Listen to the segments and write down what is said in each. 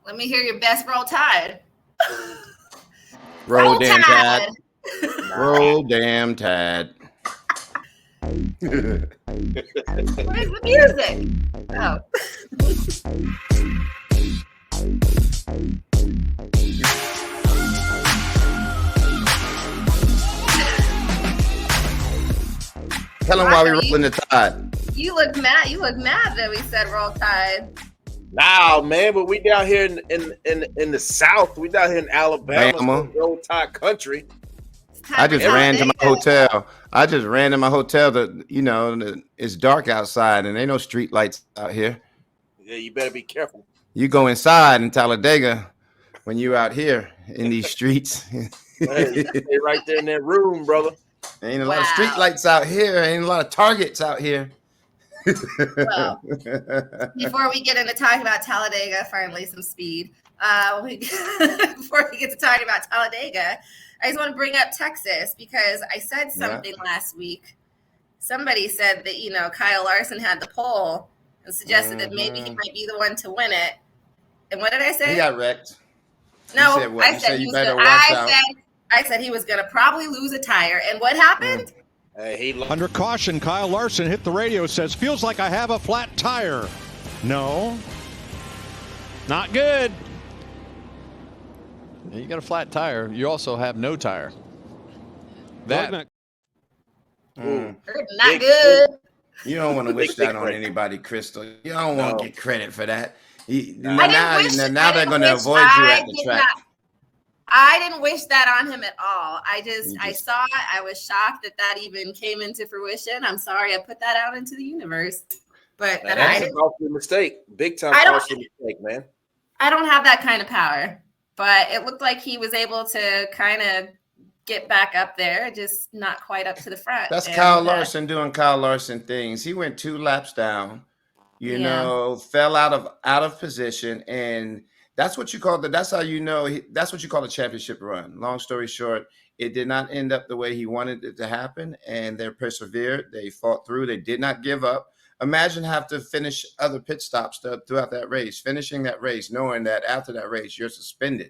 Let me hear your best Roll Tide. Roll damn Tide. Roll damn Tide. Where's the music? Oh. Tell them why we're rolling the Tide. You look mad. You look mad that we said Roll Tide. Nah, man, but we down here in the South. We down here in Alabama, Roll Tide country. I just ran to my hotel. It's dark outside and ain't no street lights out here. Yeah, you better be careful. You go inside in Talladega when you out here in these streets. Hey, stay right there in that room, brother. Ain't a lot of street lights out here. Ain't a lot of targets out here. Well, before we get into talking about Talladega, finally some speed. Before we get to talking about Talladega, I just want to bring up Texas because I said something last week. Somebody said that, Kyle Larson had the pole and suggested that maybe he might be the one to win it. And what did I say? He got wrecked. No, I said he was going to probably lose a tire. And what happened? Under caution, Kyle Larson hit the radio, says, feels like I have a flat tire. No. Not good. You got a flat tire. You also have no tire. That. Not good. You don't want to wish that on anybody, Crystal. You don't want to get credit for that. Now they're going to avoid you at the track. I didn't wish that on him at all. I saw it. I was shocked that even came into fruition. I'm sorry I put that out into the universe. But that's a costly mistake. Big time costly mistake, man. I don't have that kind of power. But it looked like he was able to kind of get back up there, just not quite up to the front. That's Kyle Larson doing Kyle Larson things. He went 2 laps down, fell out of position, and that's what you call that's what you call a championship run. Long story short, it did not end up the way he wanted it to happen, and they persevered. They fought through. They did not give up. Imagine have to finish other pit stops throughout that race, finishing that race, knowing that after that race, you're suspended,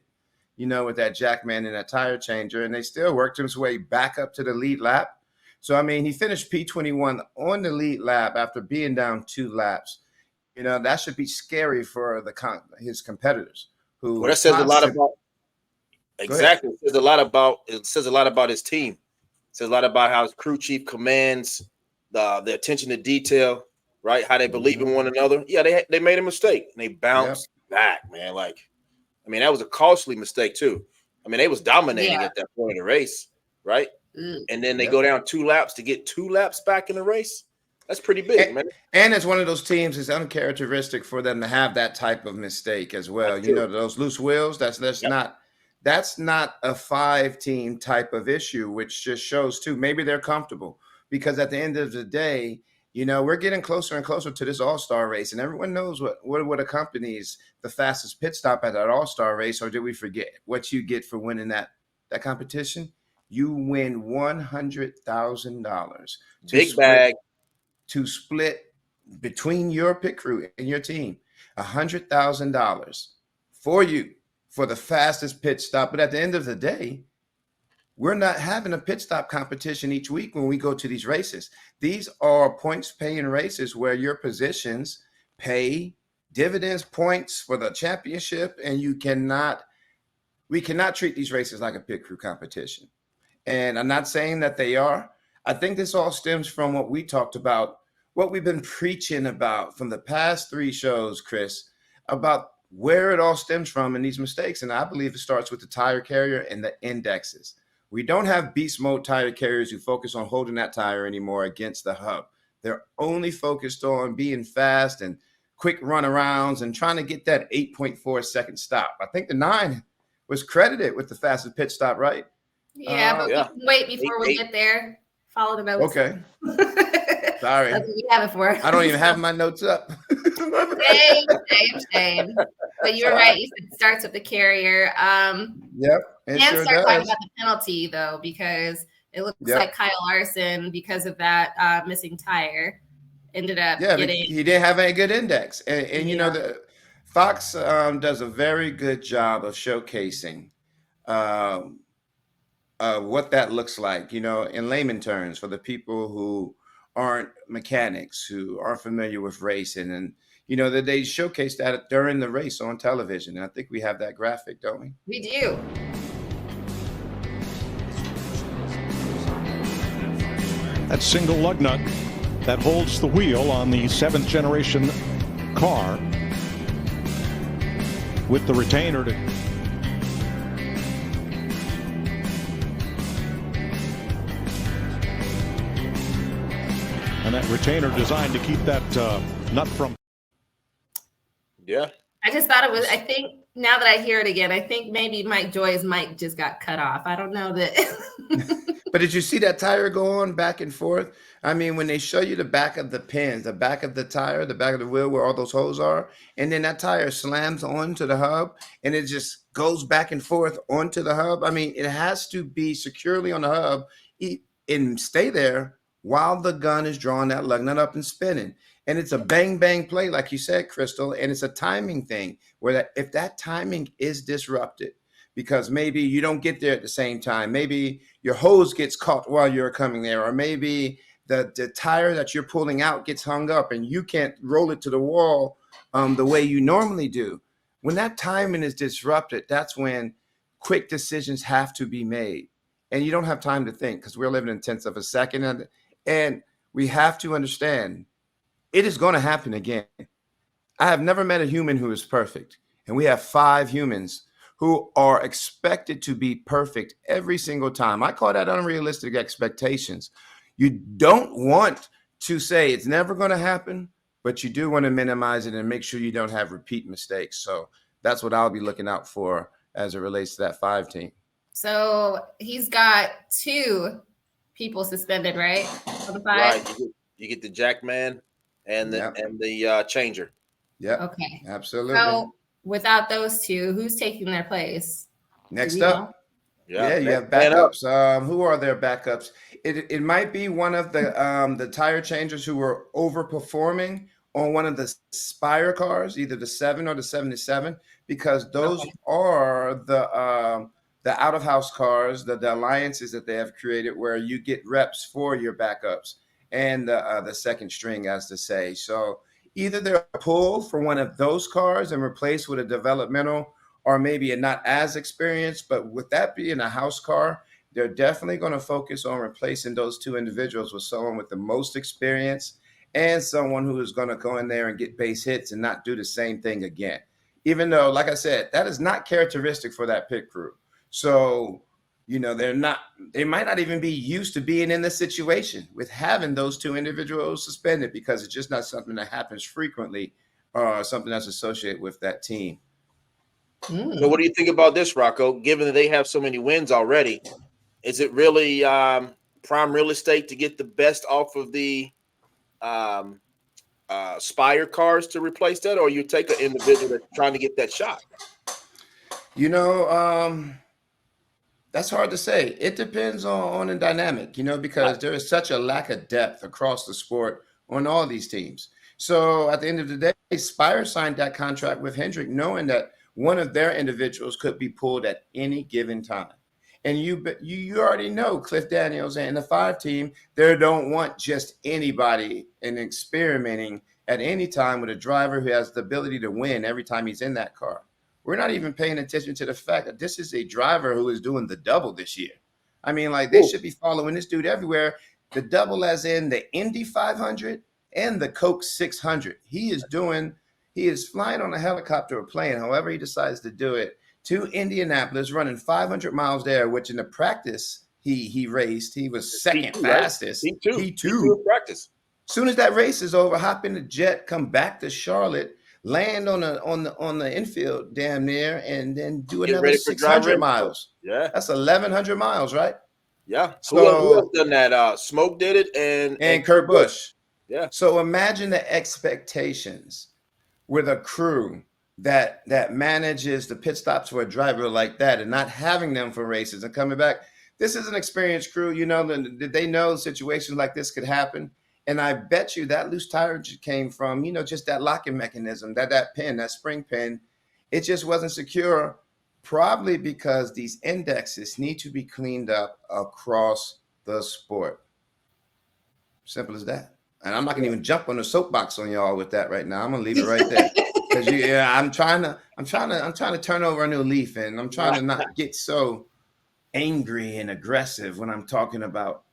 with that jackman and that tire changer, and they still worked his way back up to the lead lap. So, he finished P21 on the lead lap after being down 2 laps. That should be scary for his competitors. That says a lot about exactly. It says a lot about his team. It says a lot about how his crew chief commands the attention to detail, right? How they believe in one another. Yeah, they made a mistake and they bounced back, man. That was a costly mistake too. They was dominating at that point in the race, right? And then they go down 2 laps to get 2 laps back in the race. That's pretty big, man. And it's one of those teams. It's uncharacteristic for them to have that type of mistake as well. Those loose wheels. That's not a 5-team type of issue, which just shows too. Maybe they're comfortable because at the end of the day, we're getting closer and closer to this All-Star race, and everyone knows what accompanies the fastest pit stop at that All-Star race. Or did we forget what you get for winning that competition? You win $100,000. Big bag. To split between your pit crew and your team, $100,000 for you for the fastest pit stop. But at the end of the day, we're not having a pit stop competition each week when we go to these races. These are points paying races where your positions pay dividends, points for the championship, and we cannot treat these races like a pit crew competition. And I'm not saying that they are. I think this all stems from what we talked about, what we've been preaching about from the past 3 shows, Chris, about where it all stems from in these mistakes. And I believe it starts with the tire carrier and the indexes. We don't have beast mode tire carriers who focus on holding that tire anymore against the hub. They're only focused on being fast and quick runarounds and trying to get that 8.4 second stop. I think the 9 was credited with the fastest pit stop, right? Yeah, but we can wait before we get there. Follow the notes. Okay. Sorry. That's what we have it for. I don't even have my notes up. Same. But you're right. You said it starts with the carrier. Yep. And start talking about the penalty, though, because it looks like Kyle Larson, because of that missing tire, ended up getting. He didn't have a good index. And Fox does a very good job of showcasing um, what that looks like, in layman terms for the people who aren't mechanics, who aren't familiar with racing. And, that they showcase that during the race on television. And I think we have that graphic, don't we? We do. That single lug nut that holds the wheel on the 7th generation car with the retainer to and that retainer designed to keep that nut from. Yeah. I just thought it was, I think now that I hear it again, I think maybe Mike Joy's mic just got cut off. I don't know that. But did you see that tire go on back and forth? I mean, when they show you the back of the pins, the back of the tire, the back of the wheel where all those holes are, and then that tire slams onto the hub and it just goes back and forth onto the hub. I mean, it has to be securely on the hub and stay there while the gun is drawing that lug nut up and spinning. And it's a bang, bang play, like you said, Crystal, and it's a timing thing where if that timing is disrupted, because maybe you don't get there at the same time, maybe your hose gets caught while you're coming there, or maybe the tire that you're pulling out gets hung up and you can't roll it to the wall the way you normally do. When that timing is disrupted, that's when quick decisions have to be made. And you don't have time to think because we're living in tenths of a second. And we have to understand it is going to happen again. I have never met a human who is perfect. And we have 5 humans who are expected to be perfect every single time. I call that unrealistic expectations. You don't want to say it's never going to happen, but you do want to minimize it and make sure you don't have repeat mistakes. So that's what I'll be looking out for as it relates to that 5 team. So he's got 2 people suspended, right? On the 5? Right. You get the jack man and the changer. Yeah. Okay. Absolutely. So without those 2, who's taking their place? Next up. Yeah, you have backups. Who are their backups? It might be one of the tire changers who were overperforming on one of the Spire cars, either the 7 or the 77, because those are the out of house cars, the alliances that they have created where you get reps for your backups and the second string, as to say. So either they're pulled for one of those cars and replaced with a developmental, or maybe a not as experienced. But with that being a house car, they're definitely going to focus on replacing those 2 individuals with someone with the most experience and someone who is going to go in there and get base hits and not do the same thing again. Even though, like I said, that is not characteristic for that pit crew. So, they might not even be used to being in this situation with having those 2 individuals suspended, because it's just not something that happens frequently or something that's associated with that team. So what do you think about this, Rocko? Given that they have so many wins already, is it really prime real estate to get the best off of the Spire cars to replace that, or you take an individual that's trying to get that shot? That's hard to say. It depends on the dynamic, because there is such a lack of depth across the sport on all these teams. So at the end of the day, Spire signed that contract with Hendrick knowing that one of their individuals could be pulled at any given time. And you already know Cliff Daniels and the 5 team, they don't want just anybody and experimenting at any time with a driver who has the ability to win every time he's in that car. We're not even paying attention to the fact that this is a driver who is doing the double this year. I mean, they should be following this dude everywhere. The double as in the Indy 500 and the Coke 600. He is flying on a helicopter or plane, however he decides to do it, to Indianapolis, running 500 miles there, which in the practice he raced, he was second fastest. P2 practice. Soon as that race is over, hop in the jet, come back to Charlotte, land on the infield damn near, and then do another 600 miles. Yeah, that's 1,100 miles, right? Yeah. So who else done that? Smoke did it, and Kurt Busch. Yeah. So imagine the expectations with a crew that manages the pit stops for a driver like that, and not having them for races and coming back. This is an experienced crew. They know situations like this could happen. And I bet you that loose tire came from, just that locking mechanism, that pin, that spring pin. It just wasn't secure, probably because these indexes need to be cleaned up across the sport. Simple as that. And I'm not gonna even jump on the soapbox on y'all with that right now. I'm gonna leave it right there. Because I'm trying to turn over a new leaf, and I'm trying to not get so angry and aggressive when I'm talking about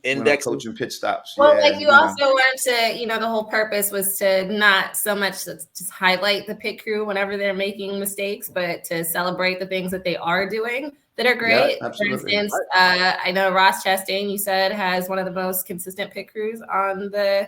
coaching pit stops. Well, like you also learned to, the whole purpose was to not so much to just highlight the pit crew whenever they're making mistakes, but to celebrate the things that they are doing that are great. Yeah, for instance, I know Ross Chastain, you said, has one of the most consistent pit crews on the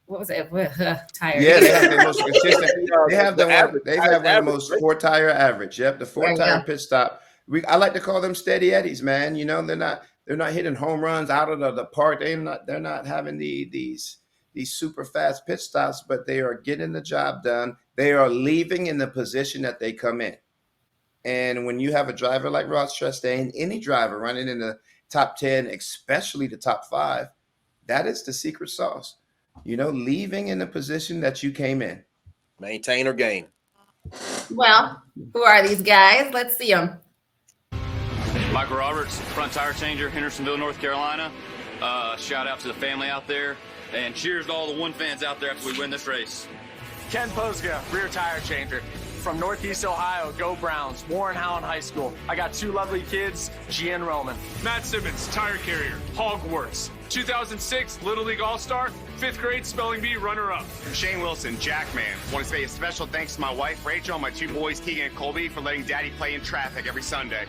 tire. Yeah, they have the most consistent. They have one of the most 4-tire average. Yep, the 4-tire pit stop. I like to call them steady eddies, man. They're not hitting home runs out of the park. They're not having these super fast pit stops, but they are getting the job done. They are leaving in the position that they come in. And when you have a driver like Ross Chastain, any driver running in the top 10, especially the top 5, that is the secret sauce. Leaving in the position that you came in. Maintain or gain. Well, who are these guys? Let's see them. Michael Roberts, front tire changer, Hendersonville, North Carolina. Shout out to the family out there, and cheers to all the One fans out there after we win this race. Ken Posga, rear tire changer. From Northeast Ohio, go Browns, Warren Howland High School. I got 2 lovely kids, Gia and Roman. Matt Simmons, tire carrier, Hogwarts. 2006 Little League All-Star, 5th grade spelling bee runner-up. Shane Wilson, Jackman. Want to say a special thanks to my wife, Rachel, and my 2 boys, Keegan and Colby, for letting Daddy play in traffic every Sunday.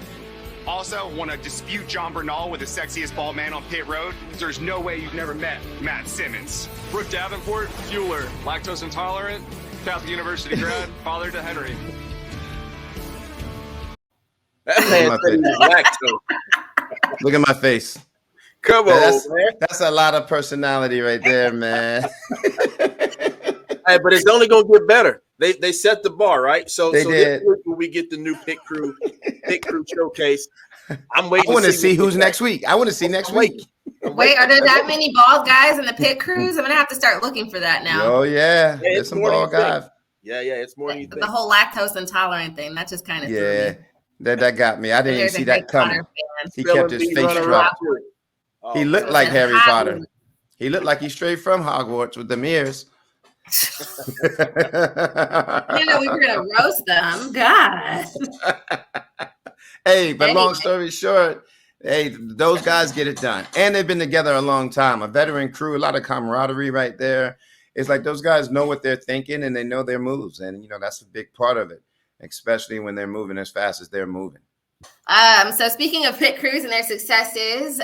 Also, want to dispute John Bernal with the sexiest bald man on pit road. There's no way you've never met Matt Simmons. Brooke Davenport, fueler, lactose intolerant, Catholic University grad, father to Henry. That man said he's lactose. Look at my face. Come on, man. That's a lot of personality right there, man. Hey, but it's only gonna get better. They set the bar, right? So did. This week when we get the new pit crew showcase, I'm waiting. I want to see who's next week. I want to see next week. Wait, are there that many bald guys in the pit crews? I'm gonna have to start looking for that now. Oh yeah, there's some bald guys. Yeah, it's more than you think. The whole lactose intolerant thing that just kind of threw me. That got me. I didn't even see that coming. He kept his face dropped. He looked like Harry Potter. He looked like he's straight from Hogwarts with them ears. We were gonna roast them. God. Hey, but long story short, hey, those guys get it done, and they've been together a long time. A veteran crew, a lot of camaraderie right there. It's like those guys know what they're thinking and they know their moves, and that's a big part of it, especially when they're moving as fast as they're moving. So speaking of pit crews and their successes,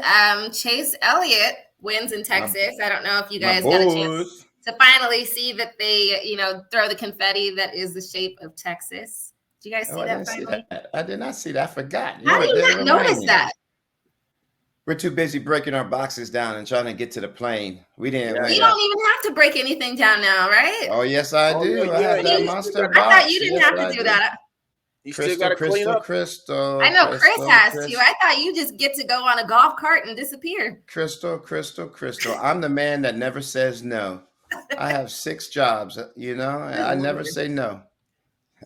Chase Elliott wins in Texas. I don't know if you guys got a chance to finally see that they, throw the confetti that is the shape of Texas. Did you guys see that finally? I did not see that. I forgot. How do you not notice that? We're too busy breaking our boxes down and trying to get to the plane. We didn't. You don't even have to break anything down now, right? Oh, yes, I do. Yeah, I have that monster box. I thought you didn't have to do that. You still got to clean up. Crystal. I know Chris has to. I thought you just get to go on a golf cart and disappear. Crystal. I'm the man that never says no. I have 6 jobs, I never say no.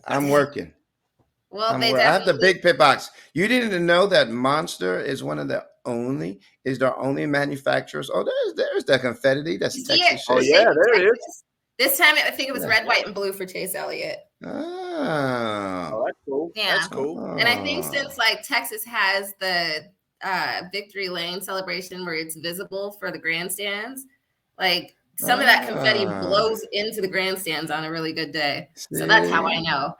I'm working. Well, I have the big pit box. You didn't know that Monster is their only manufacturers. Oh, there's the confetti. That's Texas. Oh, yeah, there it is. This time, I think it was red, white, and blue for Chase Elliott. Oh, that's cool. Yeah. That's cool. And I think since Texas has the victory lane celebration where it's visible for the grandstands, some of that confetti blows into the grandstands on a really good day. So that's how I know.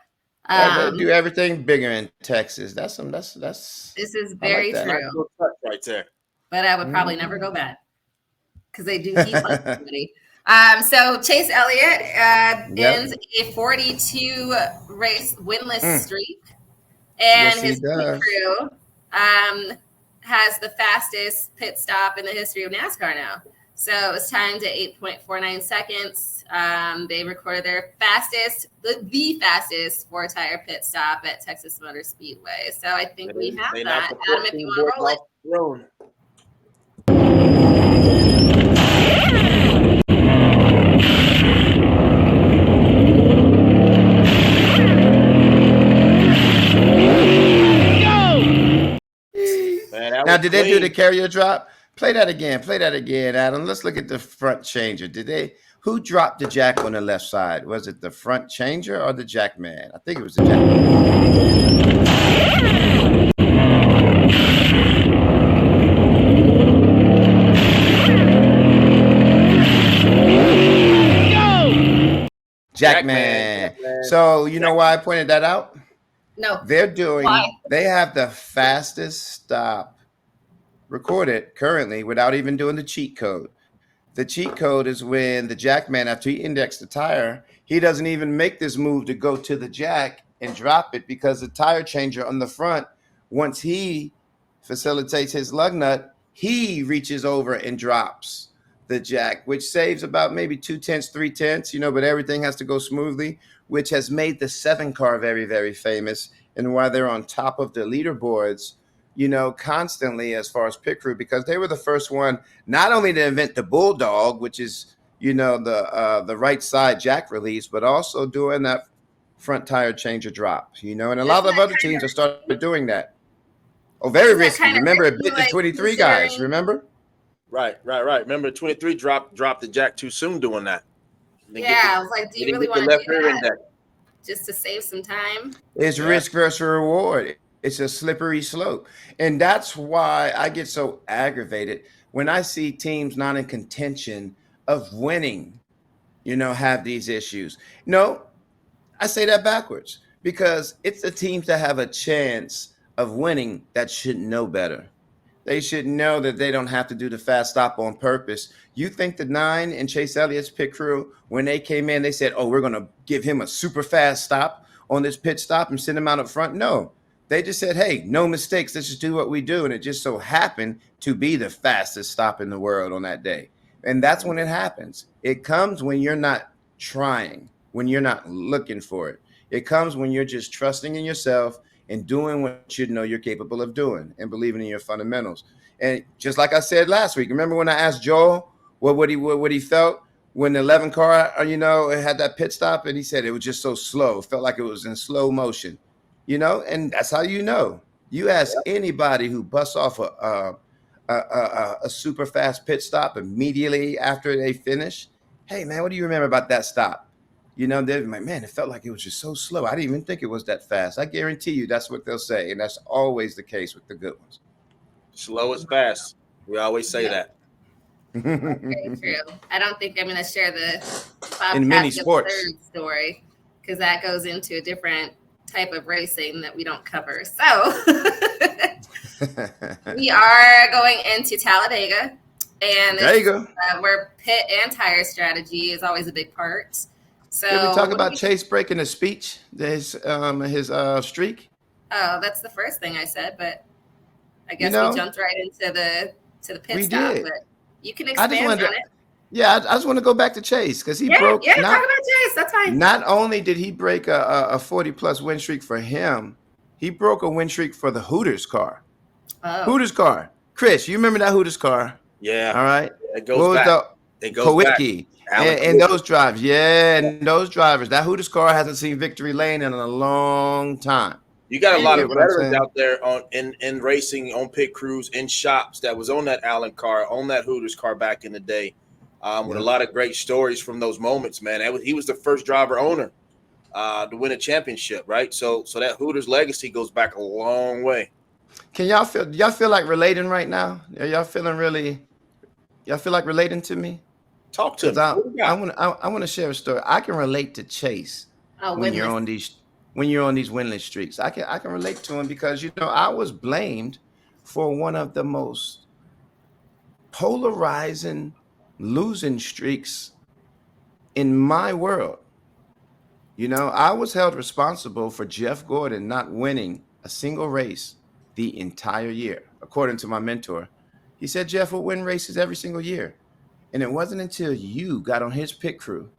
They do everything bigger in Texas. That's this is very true. Right there. But I would probably never go back because they do keep on somebody. So Chase Elliott ends a 42 race winless streak, and his pit crew has the fastest pit stop in the history of NASCAR now. So it was timed at 8.49 seconds. They recorded their the fastest 4-tire pit stop at Texas Motor Speedway. So I think we have that. Adam, if you want to roll it. Now, did they do the carrier drop? Play that again. Play that again, Adam. Let's look at the front changer. Who dropped the jack on the left side? Was it the front changer or the jack man? I think it was the jack man. Jackman. So you know why I pointed that out? No. They have the fastest stop recorded currently without even doing the cheat code. The cheat code is when the jackman, after he indexed the tire, he doesn't even make this move to go to the jack and drop it, because the tire changer on the front, once he facilitates his lug nut, he reaches over and drops the jack, which saves about maybe 2/10, 3/10, but everything has to go smoothly, which has made the 7 car very, very famous, and why they're on top of the leaderboards, constantly as far as pit crew, because they were the first one not only to invent the bulldog, which is, the right side jack release, but also doing that front tire changer drop, and a lot of other teams have started doing that. Oh, very risky. Remember, it bit the 23 guys, remember? Right. Remember, 23 dropped the jack too soon doing that. I was like, do you really want to do that just to save some time? It's risk versus reward. It's a slippery slope. And that's why I get so aggravated when I see teams not in contention of winning, have these issues. No, I say that backwards, because it's the teams that have a chance of winning that should know better. They should know that they don't have to do the fast stop on purpose. You think the 9 and Chase Elliott's pit crew, when they came in, they said, oh, we're going to give him a super fast stop on this pit stop and send him out up front? No, they just said, hey, no mistakes. Let's just do what we do. And it just so happened to be the fastest stop in the world on that day. And that's when it happens. It comes when you're not trying, when you're not looking for it. It comes when you're just trusting in yourself and doing what you know you're capable of doing and believing in your fundamentals. And just like I said last week, remember when I asked Joel what he felt when the 11 car, had that pit stop, and he said it was just so slow. It felt like it was in slow motion, and that's how you ask anybody who busts off a super fast pit stop immediately after they finish. Hey man, what do you remember about that stop? They're like, man, it felt like it was just so slow. I didn't even think it was that fast. I guarantee you that's what they'll say. And that's always the case with the good ones. Slow is fast. We always say that. Very true. I don't think I'm going to share the in many sports story, because that goes into a different type of racing that we don't cover. So we are going into Talladega. And there you go. Where pit and tire strategy is always a big part. So did we talk about Chase breaking his speech, his streak? Oh, that's the first thing I said, but I guess we jumped right into the pit stop. Did. But you can expand on it. Yeah, I just want to go back to Chase, because he broke. Yeah, talk about Chase. That's fine. Not only did he break a 40+ win streak for him, he broke a win streak for the Hooters car. Oh. Hooters car. Chris, you remember that Hooters car? Yeah. All right. It goes back. It goes back. And those drivers, that Hooters car hasn't seen victory lane in a long time. You got a lot of veterans out there in racing, on pit crews, in shops that was on that Allen car, on that Hooters car back in the day, with a lot of great stories from those moments, man. He was the first driver owner to win a championship, right? So that Hooters legacy goes back a long way. Can y'all feel like relating right now? Are y'all feel like relating to me? Talk to me. I want to share a story. I can relate to Chase when you're on these winless streaks. I can relate to him, because I was blamed for one of the most polarizing losing streaks in my world. I was held responsible for Jeff Gordon not winning a single race the entire year, according to my mentor. He said Jeff will win races every single year. And it wasn't until you got on his pit crew,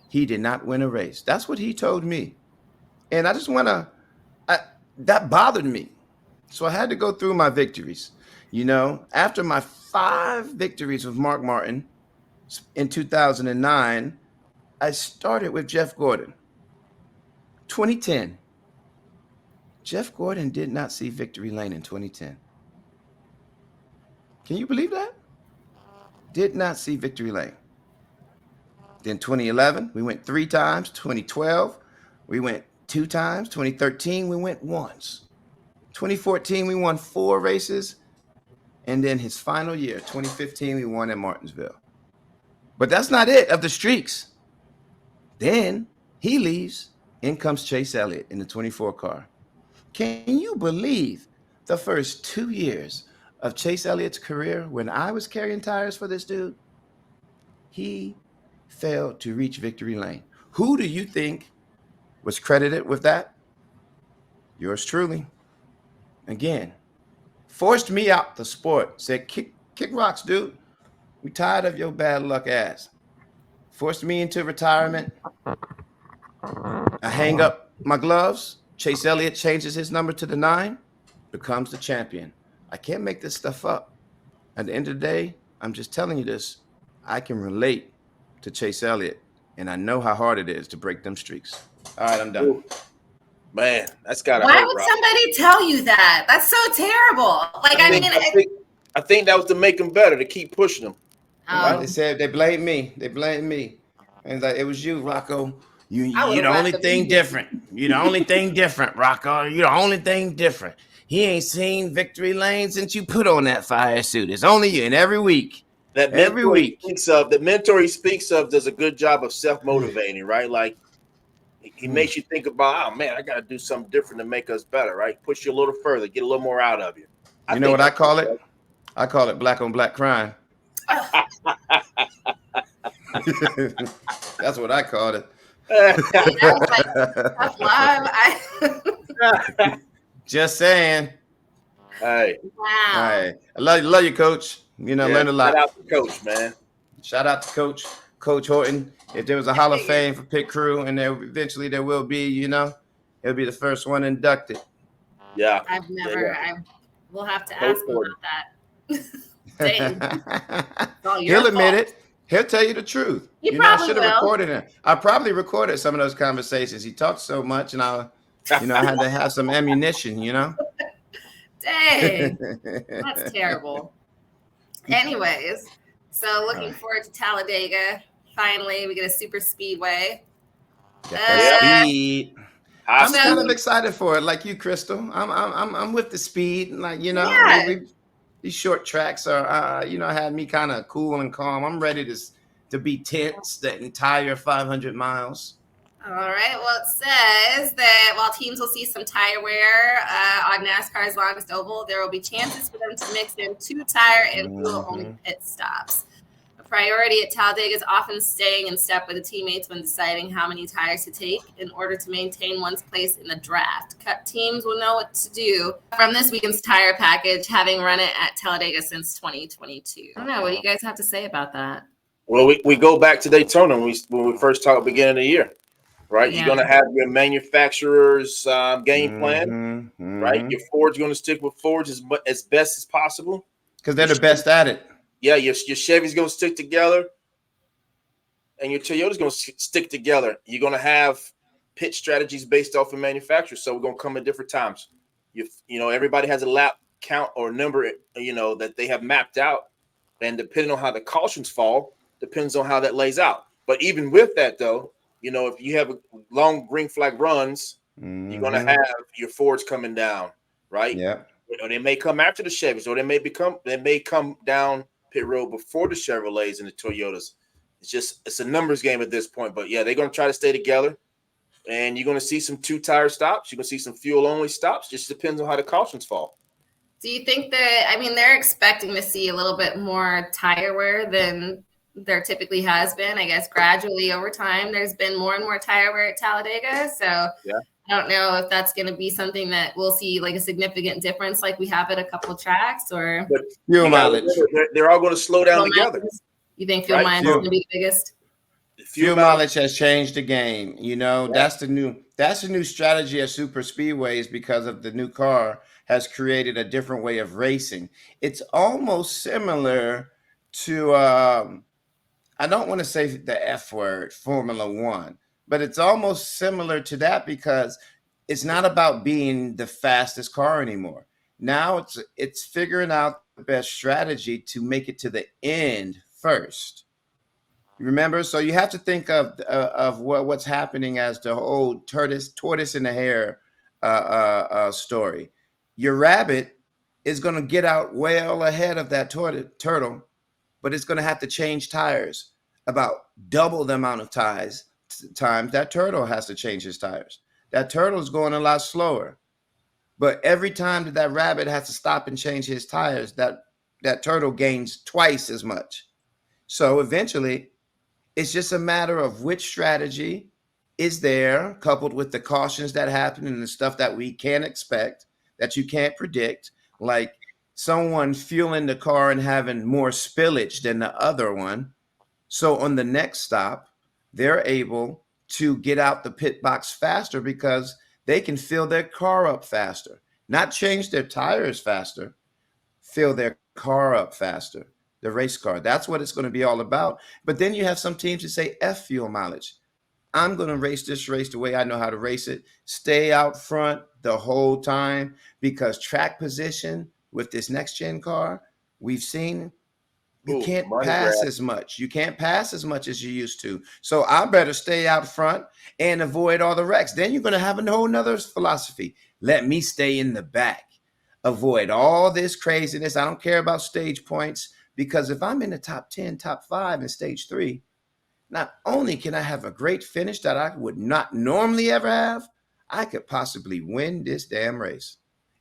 he did not win a race. That's what he told me. And I just that bothered me. So I had to go through my victories. After my 5 victories with Mark Martin in 2009, I started with Jeff Gordon. 2010. Jeff Gordon did not see victory lane in 2010. Can you believe that? Did not see victory lane. Then 2011, we went 3 times. 2012, we went 2 times. 2013, we went once. 2014, we won 4 races. And then his final year, 2015, we won at Martinsville. But that's not it of the streaks. Then he leaves. In comes Chase Elliott in the 24 car. Can you believe the first 2 years of Chase Elliott's career when I was carrying tires for this dude? He failed to reach victory lane. Who do you think was credited with that? Yours truly. Again, forced me out the sport. Said, kick rocks, dude. We tired of your bad luck ass. Forced me into retirement. I hang up my gloves. Chase Elliott changes his number to the 9, becomes the champion. I can't make this stuff up. At the end of the day, I'm just telling you this. I can relate to Chase Elliott, and I know how hard it is to break them streaks. All right, I'm done. Ooh. Man, that's gotta Why hurt, would Rob. somebody tell you that? That's so terrible. Like, I think that was to make them better, to keep pushing them. Right? They said they blamed me. They blamed me. And like, it was you, Rocko. You're the only thing different. You're the only thing different, Rocko. You're the only thing different. He ain't seen victory lane since you put on that fire suit. It's only you. And every week. That mentor he speaks of does a good job of self-motivating, right? Like he makes you think about, oh man, I got to do something different to make us better, right? Push you a little further, get a little more out of you. You know what I call it? I call it black on black crime. That's what I called it. Just saying. Hey. Wow. Hey. I love you, Coach. You know, learned a lot. Shout out to Coach, man. Shout out to Coach Horton. If there was a Hall of Fame for pit crew, and eventually there will be, you know, it'll be the first one inducted. Yeah. I've never. We'll have to ask him about that. He'll admit it. He'll tell you the truth. I should have recorded him. I probably recorded some of those conversations. He talked so much, and I had to have some ammunition, you know. Dang, that's terrible. Anyways, so looking forward to Talladega. Finally, we get a super speedway. Speed. I'm kind of excited for it, like you, Crystal. I'm with the speed, like these short tracks are, had me kind of cool and calm. I'm ready to be tense that entire 500 miles. All right. Well, it says that while teams will see some tire wear on NASCAR's longest oval, there will be chances for them to mix in 2 tire and fuel-only pit stops. A priority at Talladega is often staying in step with the teammates when deciding how many tires to take in order to maintain one's place in the draft. Cup teams will know what to do from this weekend's tire package, having run it at Talladega since 2022. I don't know. What do you guys have to say about that? Well, we go back to Daytona when we first talked at the beginning of the year. Right, you're going to have your manufacturer's game plan, right? Your Ford's going to stick with Ford's as best as possible because they're the best at it. Yeah, your Chevy's going to stick together, and your Toyota's going to stick together. You're going to have pit strategies based off of manufacturers, so we're going to come at different times. You know, everybody has a lap count or number, that they have mapped out, and depending on how the cautions fall, depends on how that lays out. But even with that, though. If you have long green flag runs, you're going to have your Fords coming down, right? Yeah. They may come after the Chevys, or they may come down pit road before the Chevrolets and the Toyotas. It's a numbers game at this point. But yeah, they're going to try to stay together, and you're going to see some 2-tire stops. You're going to see some fuel only stops. Just depends on how the cautions fall. Do you think that? They're expecting to see a little bit more tire wear than there typically has been. I guess gradually over time, there's been more and more tire wear at Talladega. So I don't know if that's going to be something that we'll see like a significant difference, like we have at a couple of tracks, or fuel mileage. They're all going to slow down together. You think fuel mileage is going to be the biggest? Fuel mileage has changed the game. That's the new strategy at super speedways because of the new car has created a different way of racing. It's almost similar to I don't want to say the F word, Formula One, but it's almost similar to that because it's not about being the fastest car anymore. Now it's figuring out best strategy to make it to the end first. Remember, so you have to think of what's happening as the whole tortoise in the hare story. Your rabbit is going to get out well ahead of that turtle, but it's going to have to change tires about double the amount of times that turtle has to change his tires. That turtle is going a lot slower, but every time that rabbit has to stop and change his tires, that turtle gains twice as much. So eventually, it's just a matter of which strategy is there, coupled with the cautions that happen and the stuff that we can't expect, that you can't predict, like someone fueling the car and having more spillage than the other one. So on the next stop, they're able to get out the pit box faster because they can fill their car up faster, not change their tires faster, fill their car up faster. The race car. That's what it's going to be all about. But then you have some teams that say F fuel mileage. I'm going to race this race the way I know how to race it. Stay out front the whole time, because track position with this next gen car, we've seen you can't pass as much. You can't pass as much as you used to. So I better stay out front and avoid all the wrecks. Then you're going to have a whole nother philosophy. Let me stay in the back. Avoid all this craziness. I don't care about stage points. Because if I'm in the top 10, top 5 in stage 3, not only can I have a great finish that I would not normally ever have, I could possibly win this damn race.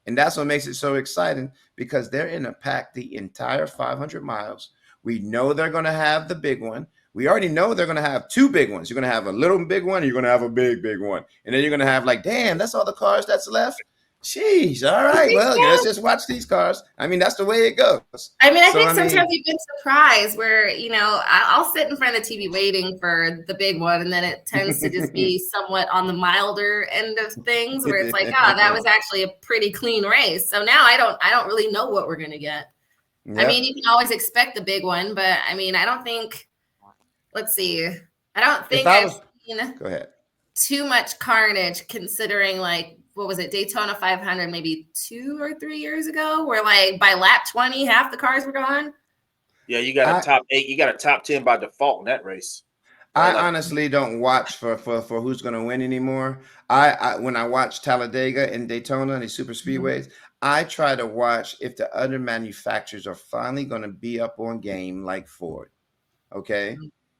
And that's what makes it so exciting, because they're in a pack the entire 500 miles. We know they're going to have the big one. We already know they're going to have 2 big ones. You're going to have a little big one, and you're going to have a big one. And then you're going to have damn, that's all the cars that's left. Jeez, all right. Well, let's just watch these cars. I mean, that's the way it goes. I mean, I think sometimes you've been surprised where, I'll sit in front of the TV waiting for the big one, and then it tends to just be somewhat on the milder end of things, where it's like, that was actually a pretty clean race. So now I don't really know what we're going to get. Yep. I mean, you can always expect the big one, but I mean, I don't think, let's see. I don't think I've seen too much carnage, considering what was it, Daytona 500 maybe 2 or 3 years ago, where by lap 20 half the cars were gone. Yeah, you got a top 8, you got a top 10 by default in that race. I honestly don't watch for who's going to win anymore. I when I watch Talladega and Daytona and the super speedways, I try to watch if the other manufacturers are finally going to be up on game, like Ford. Okay,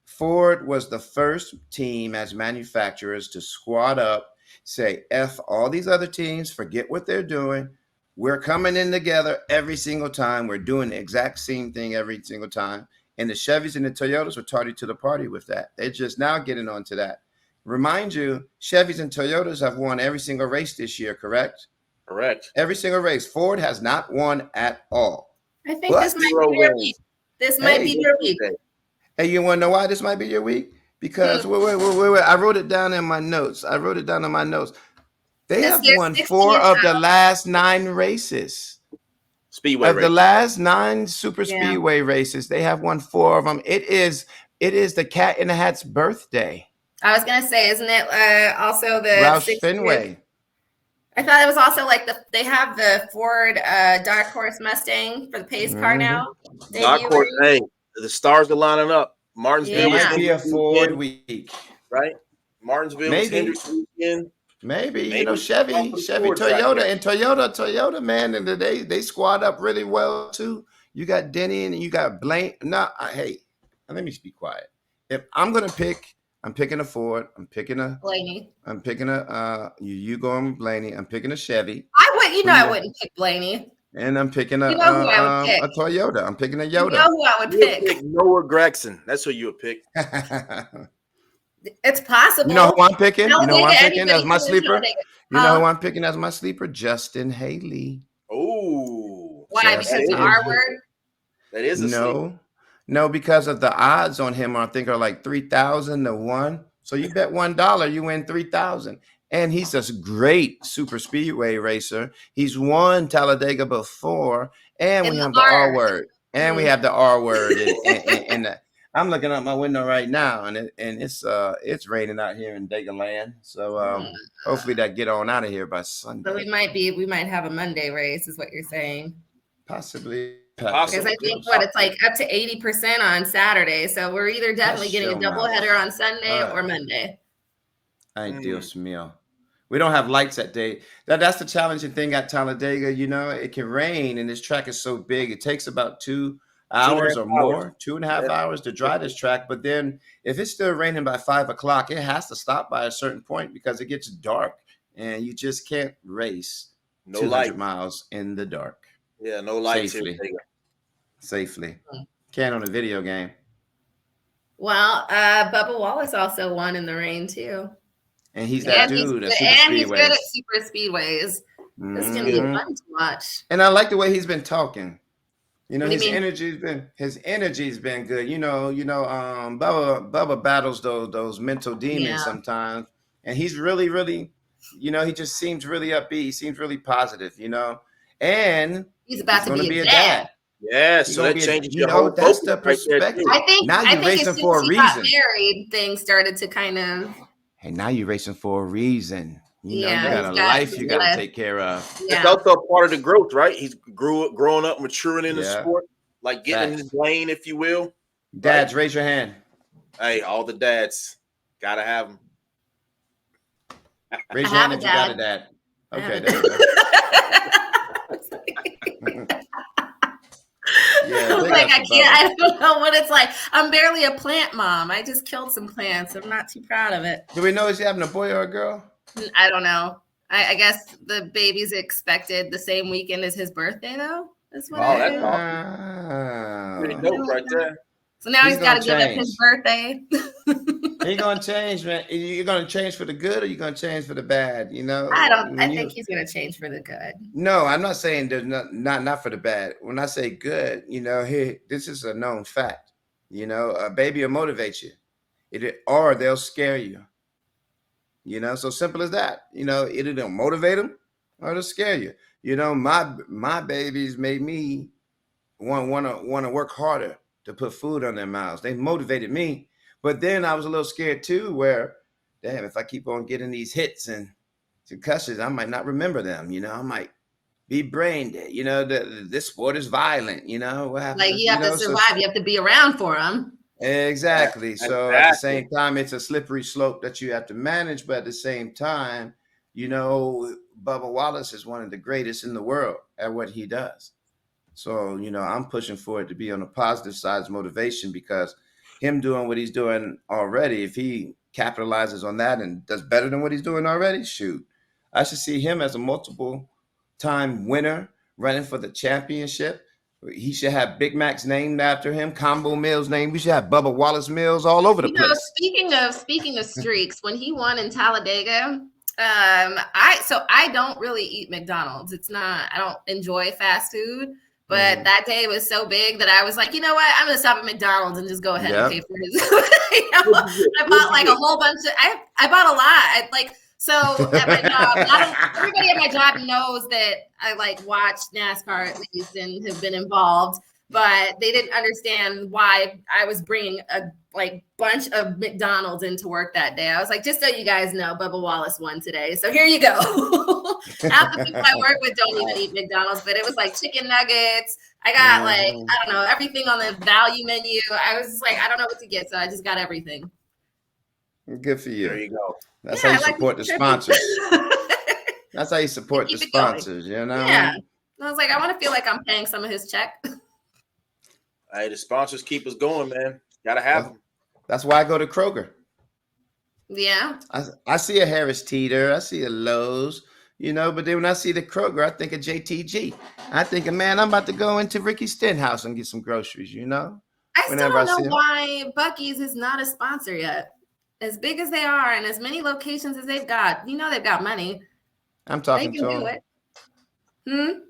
Ford was the first team as manufacturers to squad up, say, F all these other teams, forget what they're doing. We're coming in together every single time. We're doing the exact same thing every single time. And the Chevys and the Toyotas were tardy to the party with that. They're just now getting onto that. Remind you, Chevys and Toyotas have won every single race this year, correct? Correct. Every single race. Ford has not won at all. I think this might be your week. This might be your week. Hey, you want to know why this might be your week? Because wait. I wrote it down in my notes. They have won 4 of the last 9 races. Speedway of the last 9 super speedway races, they have won 4 of them. It is the Cat in the Hat's birthday. I was gonna say, isn't it also the Roush Fenway? I thought it was also they have the Ford Dark Horse Mustang for the pace car now. Dark Horse, hey, the stars are lining up. Martinsville might be a Ford week, right? Martinsville, Hendrickson weekend. Maybe Chevy, Toyota, and Toyota, man, and they squad up really well too. You got Denny and you got Blaine. Hey, let me be quiet. If I'm gonna pick, I'm picking a Ford. I'm picking a Blaney. I'm picking a you going Blaney. I'm picking a Chevy. I wouldn't pick Blaney. And I'm picking a Toyota. I'm picking a Yoda. You know who I would pick? Noah Gregson. That's who you would pick. It's possible. You know who I'm picking? You know who I'm picking as my sleeper? You know who I'm picking as my sleeper? Justin Haley. Oh. Why? Because the R word? That is a sleeper. No, because of the odds on him, I think are like 3,000 to 1. So you bet $1, you win 3,000. And he's a great super speedway racer. He's won Talladega before, and we have the R word. And we have the R word. And I'm looking out my window right now, and it's raining out here in Dega land. So hopefully that get on out of here by Sunday. So we might have a Monday race, is what you're saying. Possibly. Because I think it's like up to 80% on Saturday. So we're either definitely getting a doubleheader on Sunday or Monday. Ay, Dios mío. We don't have lights that day. That's the challenging thing at Talladega. You know, it can rain and this track is so big. It takes about 2 hours or more, 2.5 hours to dry this track. But then if it's still raining by 5 o'clock, it has to stop by a certain point because it gets dark and you just can't race 200 miles in the dark. Yeah, no lights safely. Can't on a video game. Well, Bubba Wallace also won in the rain too. And he's that dude at Super Speedways. He's good at Super Speedways. It's gonna be fun to watch. And I like the way he's been talking. You know, his energy's been good. You know, Bubba battles those mental demons sometimes. And he's really, really, you know, he just seems really upbeat. He seems really positive, you know. And he's about to be a dad. Yeah, so that changes your whole that's the perspective. I think now you're racing for a reason. Got married, things started to kind of. Hey, now you're racing for a reason. You know, you got a life you got to take care of. Yeah. It's also a part of the growth, right? He's growing up, maturing in the sport, like getting in his lane, if you will. Dads, raise your hand. Hey, all the dads, gotta have them. Raise your hand if you got a dad. Okay, there you go. I don't know what it's like. I'm barely a plant mom. I just killed some plants. I'm not too proud of it. Do we know is he having a boy or a girl? I don't know. I guess the baby's expected the same weekend as his birthday, though. That's what that's awesome. Pretty dope right there. So now he's got to give up his birthday. He's gonna change, man. You're gonna change for the good, or you're gonna change for the bad. You know, I think he's gonna change for the good. No, I'm not saying there's not for the bad. When I say good, you know, this is a known fact. You know, a baby will motivate you, or they'll scare you. You know, so simple as that. You know, either they'll motivate them or they'll scare you. You know, my babies made me want to work harder to put food on their mouths. They motivated me. But then I was a little scared too, where, damn, if I keep on getting these hits and concussions, I might not remember them. You know, I might be brain dead. You know, this sport is violent. You know, what happens? Like you have to survive. You have to be around for them. Exactly. So at the same time, it's a slippery slope that you have to manage. But at the same time, you know, Bubba Wallace is one of the greatest in the world at what he does. So, you know, I'm pushing for it to be on the positive side of motivation, because him doing what he's doing already, if he capitalizes on that and does better than what he's doing already, shoot, I should see him as a multiple time winner running for the championship. He should have Big Mac's named after him, Combo Mills named. We should have Bubba Wallace Mills all over the place. Speaking of streaks, when he won in Talladega, I don't really eat McDonald's. I don't enjoy fast food. But that day was so big that I was like, you know what? I'm going to stop at McDonald's and just go ahead and pay for his. I bought like a whole bunch of, I bought a lot. So at my job, everybody at my job knows that I like watch NASCAR at least and have been involved, but they didn't understand why I was bringing a bunch of McDonald's into work that day. I was like, just so you guys know, Bubba Wallace won today. So here you go. Half the people I work with don't even eat McDonald's, but it was like chicken nuggets. I got I don't know, everything on the value menu. I was just like, I don't know what to get. So I just got everything. Good for you. There you go. That's how you support the sponsors. That's how you support the sponsors, you know? Yeah. I was like, I want to feel like I'm paying some of his check. Hey, the sponsors keep us going, man. Gotta have them. That's why I go to Kroger. Yeah. I see a Harris Teeter. I see a Lowe's, you know, but then when I see the Kroger, I think of JTG. I think, man, I'm about to go into Ricky Stenhouse and get some groceries, you know? I still don't know why Buc-ee's is not a sponsor yet. As big as they are and as many locations as they've got, you know they've got money. I'm talking to them. They can do it.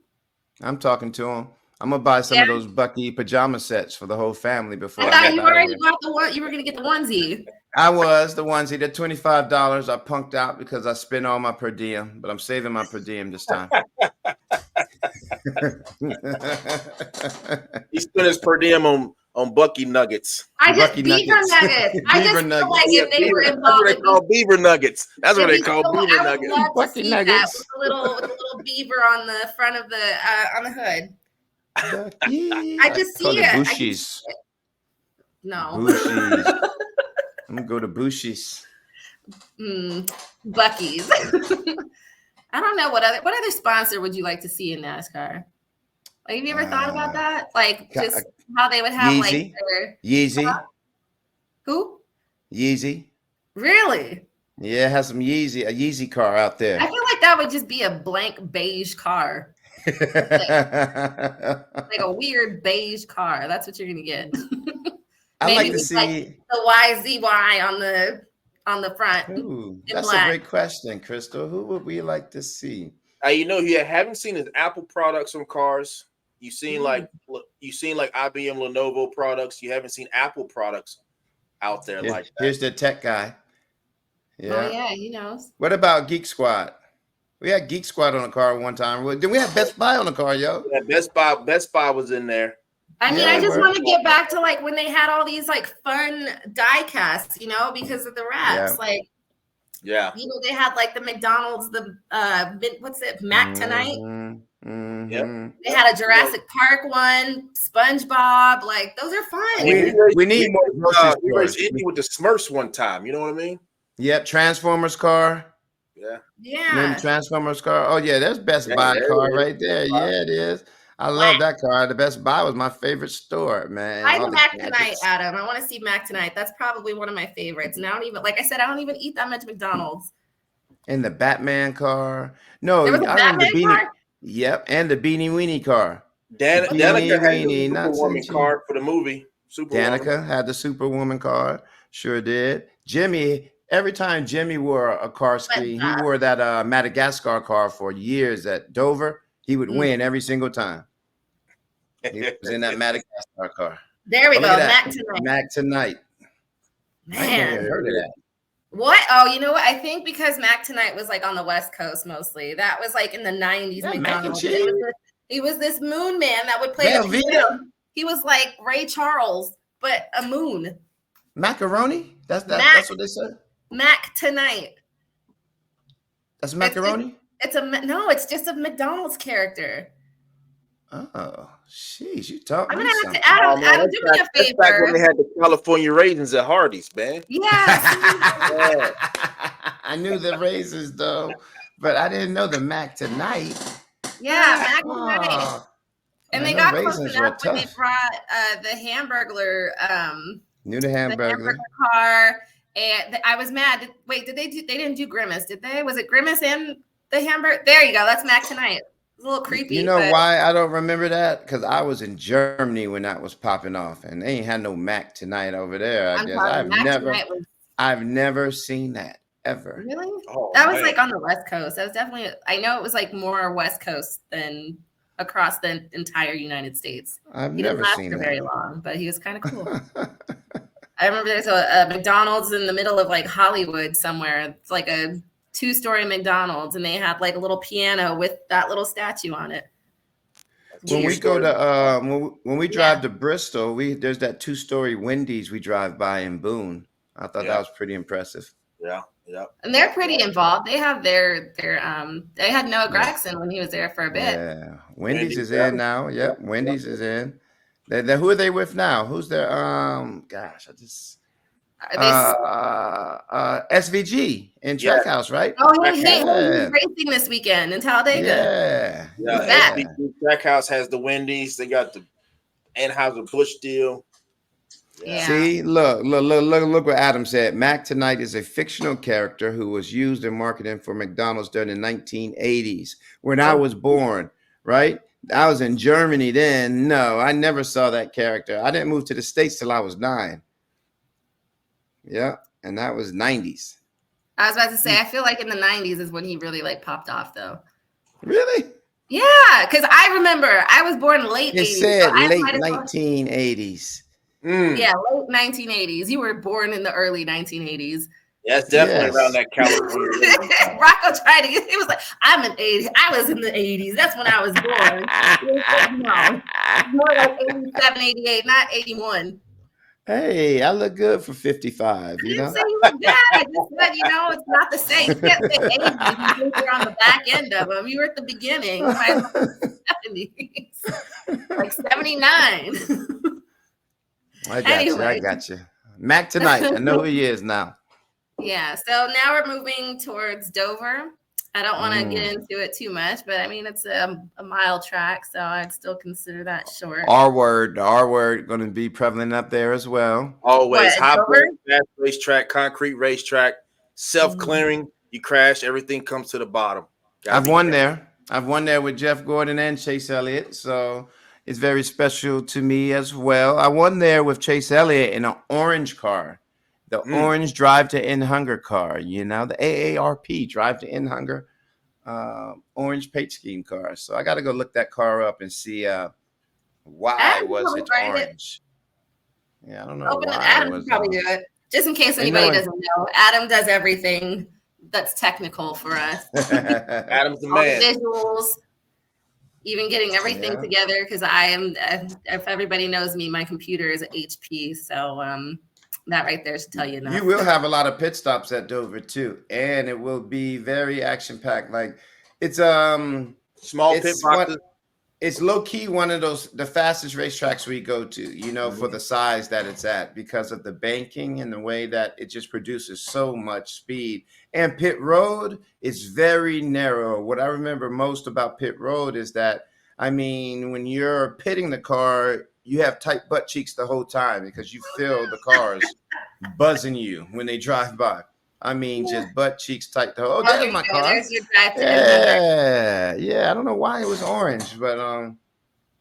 I'm talking to them. I'm gonna buy some of those Buc-ee pajama sets for the whole family before. I thought you already bought the one. You were gonna get the onesie. I was the onesie. The $25. I punked out because I spent all my per diem, but I'm saving my per diem this time. He spent his per diem on Buc-ee nuggets. Beaver nuggets. I just feel like if they were involved, that's what they call beaver nuggets. That's what they call beaver nuggets. Buc-ee nuggets with a little beaver on the front of the on the hood. Bucky. I just see it. Bushies. No. Bushies. I'm gonna go to Bushies. Bucky's. I don't know what other sponsor would you like to see in NASCAR? Like, have you ever thought about that? Like, just how they would have Yeezy. like their Yeezy. Who? Yeezy. Really? Yeah, has some a Yeezy car out there. I feel like that would just be a blank beige car. Like a weird beige car. That's what you're gonna get. I like to see like the YZY on the front. Ooh, that's a great question, Crystal. Who would we like to see? You haven't seen his Apple products on cars. You've seen like IBM, Lenovo products. You haven't seen Apple products out there like that. Here's the tech guy. Yeah. Oh yeah, he knows. What about Geek Squad? We had Geek Squad on the car one time. Then we had Best Buy on the car, yo. Yeah, Best Buy was in there. I mean, I just want to get back to like when they had all these like fun die casts, because of the wraps. Yeah. They had like the McDonald's, what's it, Mac Tonight? Mm-hmm. Yep. They had a Jurassic Park one, SpongeBob. Like, those are fun. We need more. We raced Indy with the Smurfs one time. You know what I mean? Yep. Transformers car. Yeah. Yeah. Transformers car. Oh yeah, that's Best Buy car right there. Yeah, it is. I love that car. The Best Buy was my favorite store, man. I Mac Tonight, Adam. I want to see Mac Tonight. That's probably one of my favorites. And I don't even, like I said, I don't even eat that much McDonald's. And the Batman car. No, there was a Batman car? Yep, and the Beanie Weenie car. Danica had the Superwoman car for the movie. Danica had the Superwoman car. Sure did. Jimmy, every time Jimmy wore a car scheme, he wore that Madagascar car for years at Dover. He would win every single time. He was in that Madagascar car. There we go. Mac Tonight. Mac Tonight. Man. I never heard of that. What? Oh, you know what? I think because Mac Tonight was like on the West Coast mostly. That was like in the 90s. McDonald's. He was this moon man that would play the piano. He was like Ray Charles, but a moon. Macaroni? That's what they said? Mac Tonight. That's macaroni? It's just a McDonald's character. Oh, jeez, you talk. I'm gonna have to Adam, do me a favor. Back when they had the California raisins at Hardee's, man. Yeah. I knew the raisins though, but I didn't know the Mac Tonight. Yeah, Mac Tonight. And they got close enough when they brought the Hamburglar. Knew the Hamburglar car, and I was mad. They didn't do Grimace, did they? Was it Grimace and the Hamburger? There you go. That's Mac Tonight. It's a little creepy. You know why I don't remember that? Because I was in Germany when that was popping off, and they ain't had no Mac Tonight over there. I've never seen that ever. Really? That was like on the West Coast. That was definitely. I know it was like more West Coast than across the entire United States. I've never seen that for very long, but he was kind of cool. I remember there's a McDonald's in the middle of like Hollywood somewhere. It's like a 2-story McDonald's, and they had like a little piano with that little statue on it. When we go to when we drive to Bristol, there's that 2-story Wendy's we drive by in Boone. I thought that was pretty impressive. Yeah. And they're pretty involved. They have they had Noah Gregson when he was there for a bit. Yeah. Wendy's is in now. Yep. Wendy's is in. Who are they with now? Who's their SVG in Trackhouse, right? Oh, he's racing this weekend in Talladega. Yeah. SVG Trackhouse has the Wendy's. They got the Anheuser-Busch deal. Yeah. See, look what Adam said. Mac Tonight is a fictional character who was used in marketing for McDonald's during the 1980s when I was born, right? I was in Germany then. No, I never saw that character. I didn't move to the States till I was 9. Yeah, and that was 90s. I was about to say, I feel like in the 90s is when he really like popped off though. Really? Yeah, because I remember I was born late 80s. It said late 1980s. Yeah, late 1980s. You were born in the early 1980s. Yeah, it's definitely around that California. Rocko tried to get, he was like, I'm an 80s. I was in the 80s. That's when I was born. No, more like 87, 88, not 81. Hey, I look good for 55. You know? I didn't say you look bad. I just said, it's not the same. You can't say 80s. You think you're on the back end of them. You were at the beginning. 70s. like 79. I got you. Mac tonight. I know who he is now. Yeah. So now we're moving towards Dover. I don't want to get into it too much, but I mean, it's a mile track, so I'd still consider that short. R word going to be prevalent up there as well. Always high fast racetrack, concrete racetrack, self-clearing. You crash, everything comes to the bottom. I've won there. I've won there with Jeff Gordon and Chase Elliott, so it's very special to me as well. I won there with Chase Elliott in an orange car. The orange Drive to End Hunger car, the AARP Drive to End Hunger orange paint scheme car. So I got to go look that car up and see why was it orange. Yeah, I don't know. Adam would probably do it. Just in case anybody doesn't know, Adam does everything that's technical for us. Adam's the man. All the visuals, even getting everything together, because if everybody knows me, my computer is an HP. So that right there should tell you enough. You will have a lot of pit stops at Dover too, and it will be very action packed. Like it's small pit boxes. It's low key one of the fastest racetracks we go to, for the size that it's at, because of the banking and the way that it just produces so much speed. And pit road is very narrow. What I remember most about pit road is that, when you're pitting the car, you have tight butt cheeks the whole time because you feel the cars buzzing you when they drive by. Just butt cheeks tight. There's my car. There's your drive to Yeah. I don't know why it was orange, but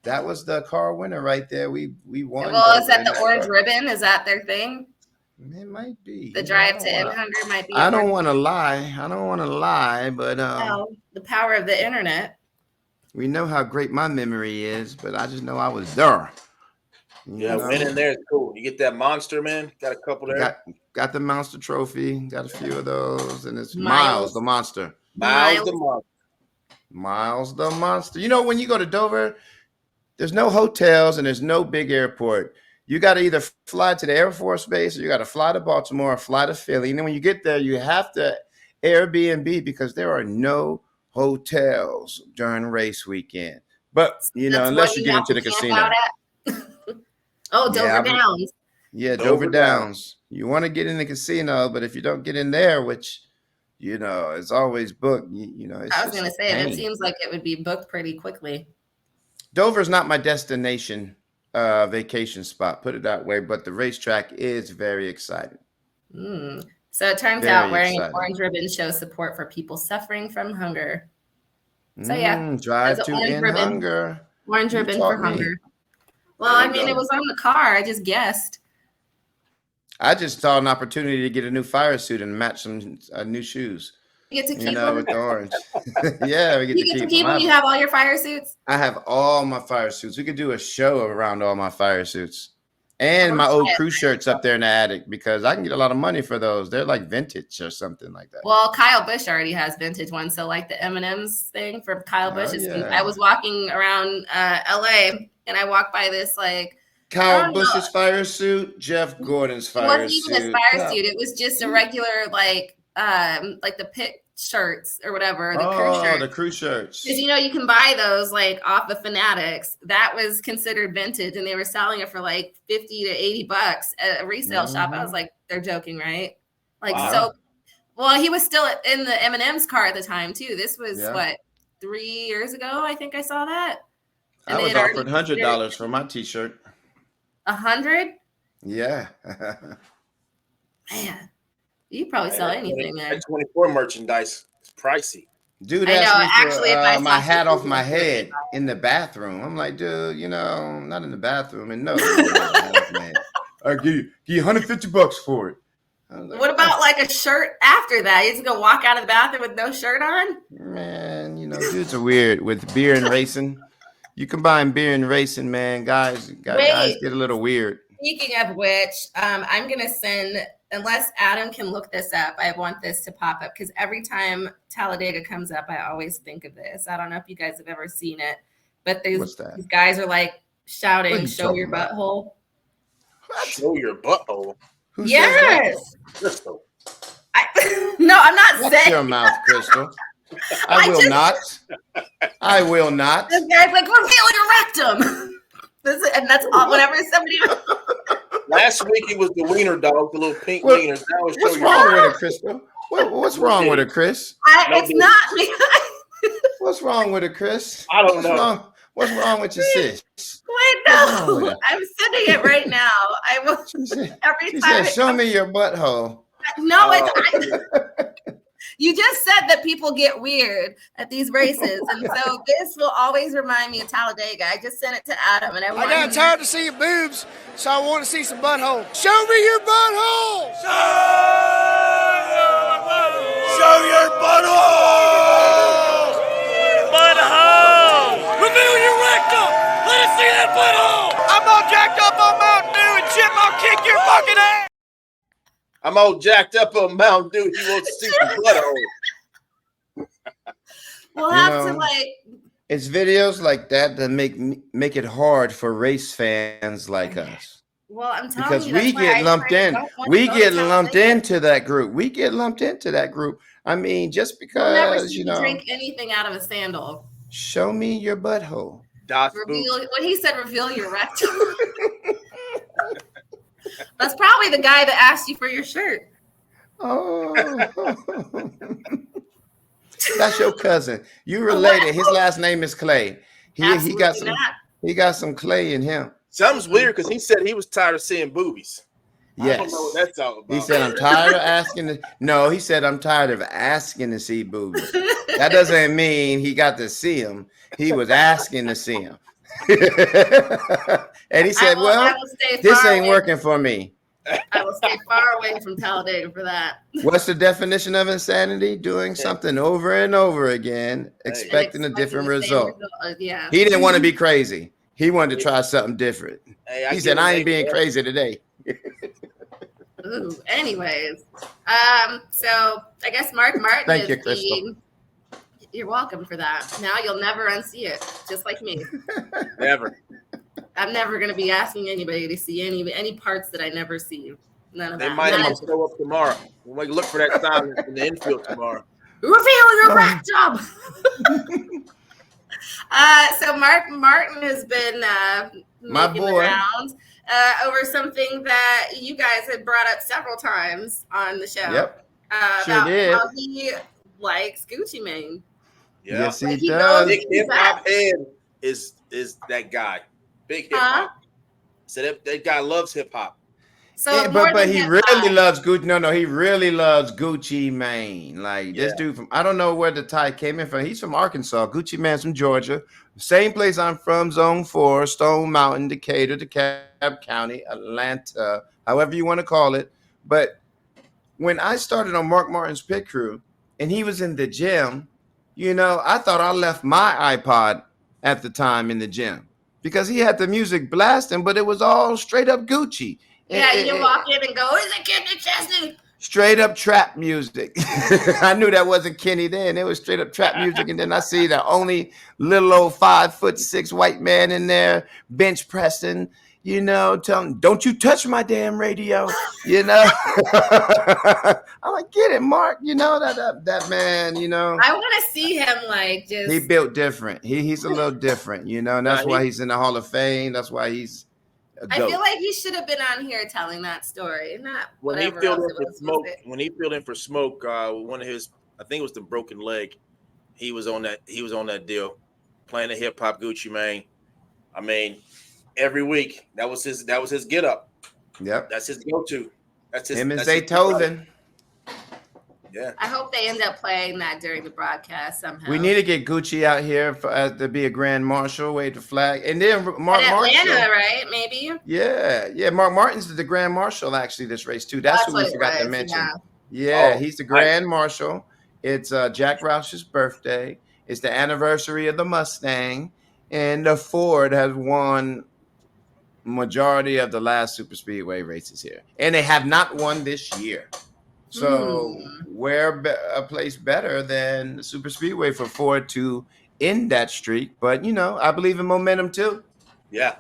that was the car winner right there. We won. Well, is that the orange ribbon? Is that their thing? It might be. The drive to End Hunger might be. I don't want to lie, but the power of the internet. We know how great my memory is, but I just know I was there. Winning there is cool. You get that monster, man. Got a couple there. Got the monster trophy. Got a few of those, and it's Miles the monster. Miles the monster. When you go to Dover, there's no hotels and there's no big airport. You got to either fly to the Air Force Base or you got to fly to Baltimore or fly to Philly. And then when you get there, you have to Airbnb because there are no hotels during race weekend. But, unless you get into the casino. Dover Downs. Yeah, Dover Downs. You want to get in the casino, but if you don't get in there, which, it's always booked. I was going to say, it seems like it would be booked pretty quickly. Dover's not my destination vacation spot, put it that way, but the racetrack is very exciting. So it turns out wearing an orange ribbon shows support for people suffering from hunger. So Drive to End Hunger. Orange ribbon for hunger. Well, it was on the car. I just guessed. I just saw an opportunity to get a new fire suit and match some new shoes. You get to keep them? With the orange. Yeah, we get to keep them. You have all your fire suits? I have all my fire suits. We could do a show around all my fire suits. And my old crew shirts up there in the attic because I can get a lot of money for those. They're like vintage or something like that. Well, Kyle Busch already has vintage ones. So like the M&M's thing from Kyle Busch. I was walking around LA and I walked by this Kyle Busch's fire suit, Jeff Gordon's fire suit. It wasn't even a fire suit. It was just a regular like the pit shirts or whatever. The crew shirts. Because you can buy those off of Fanatics. That was considered vintage, and they were selling it for $50 to $80 at a resale shop. I was like, they're joking, right? So. Well, he was still in the M&M's car at the time too. This was 3 years ago. I think I saw that. And I was offered $100 for my T-shirt. 100? Yeah. Man, you probably sell anything there. 24 merchandise is pricey. Dude asked me for my hat off my head in the bathroom. I'm like, dude, not in the bathroom. And no, man. I'll give you $150 for it. What about a shirt after that? You just go walk out of the bathroom with no shirt on? Man, dudes are weird with beer and racing. You combine beer and racing, man. Guys get a little weird. Speaking of which, I'm going to send, unless Adam can look this up, I want this to pop up because every time Talladega comes up, I always think of this. I don't know if you guys have ever seen it, but these guys are shouting, show your butthole. What? Show your butthole? Who yes. Crystal. No, I'm not saying. Watch your mouth, Crystal. I will not. This guy's like, we're feeling a rectum. And that's all. Whenever somebody. Last week it was the wiener dog, the little pink wieners. Now it's what's wrong with it, Crystal? What's wrong with it, Chris? It's not me. What's wong with it, Chris? I don't know. What's wrong with your sis? Wait, no. I'm sending it right now. I will. Every time. Show me your butthole. No, you just said that people get weird at these races, and so this will always remind me of Talladega. I just sent it to Adam, and everyone. I got tired to see your boobs, so I want to see some butthole. Show me your butthole. Show your butthole. Butthole. Reveal your rectum. Let us see that butthole. I'm all jacked up on Mountain Dew, and Chip, I'll kick your fucking ass. I'm all jacked up on Mountain Dew. He wants to see some butthole. We'll have to It's videos like that that make it hard for race fans like us. Well, I'm telling because you, we get lumped in. We get lumped into that group. We get lumped into that group. I mean, just because drink anything out of a sandal. Show me your butthole. What he said, reveal your rectum. That's probably the guy that asked you for your shirt. Oh, that's your cousin. You related. His last name is Clay. He got some Clay in him. Something's weird because he said he was tired of seeing boobies. Yes. I don't know what that's all about. He said, I'm tired of asking. He said, I'm tired of asking to see boobies. That doesn't mean he got to see them. He was asking to see them. And he said, this ain't working for me. I will stay far away from Talladega for that. What's the definition of insanity? Doing something over and over again, expecting a different result. Yeah. He didn't want to be crazy. He wanted to try something different. He said, I ain't being crazy today. Ooh, anyways. So I guess Mark Martin Thank you, Crystal. You're welcome for that. Now you'll never unsee it, just like me. Never. I'm never going to be asking anybody to see any parts that I never see. None of that. They might have to show up tomorrow. We'll look for that sign in the infield tomorrow. Reveal your rectum. So Mark Martin has been making the rounds over something that you guys had brought up several times on the show. Yep. About how he likes Gucci Mane. Yeah. Yes, he does. Big hip hop head is that guy. Big hip hop. So that guy loves hip hop. So, but he really loves Gucci. No, he really loves Gucci Mane. Like this dude from, I don't know where the tie came in from. He's from Arkansas. Gucci Mane's from Georgia. Same place I'm from, Zone 4, Stone Mountain, Decatur, DeKalb County, Atlanta, however you want to call it. But when I started on Mark Martin's pit crew and he was in the gym, I thought I left my iPod at the time in the gym because he had the music blasting, but it was all straight up Gucci. Yeah, you walk in and go, is it Kenny Chesney? Straight up trap music. I knew that wasn't Kenny then. It was straight up trap music. And then I see the only little old 5'6" white man in there bench pressing, telling him, don't you touch my damn radio. I'm like, get it, Mark. That man, I want to see him just. He built different. He's a little different, and that's why he's in the Hall of Fame. That's why he's. I feel like he should have been on here telling that story, not when whatever he filled else in it for was. Smoke. When he filled in for Smoke, one of his, I think it was the broken leg. He was on that. He was on that deal, playing the hip hop Gucci Mane. I mean, every week that was his get up. Yep, that's his go to. That's his. Him and Zaytoven. Yeah. I hope they end up playing that during the broadcast somehow. We need to get Gucci out here to be a grand marshal, wave the flag, and then Mark Atlanta, Marshall, right? Maybe. Yeah. Mark Martin's the grand marshal actually this race too. That's who we forgot to mention. Yeah, he's the grand marshal. It's Jack Roush's birthday. It's the anniversary of the Mustang, and the Ford has won majority of the last super speedway races here, and they have not won this year. So where a place better than the super speedway for Ford to end that streak? But I believe in momentum too. Yeah,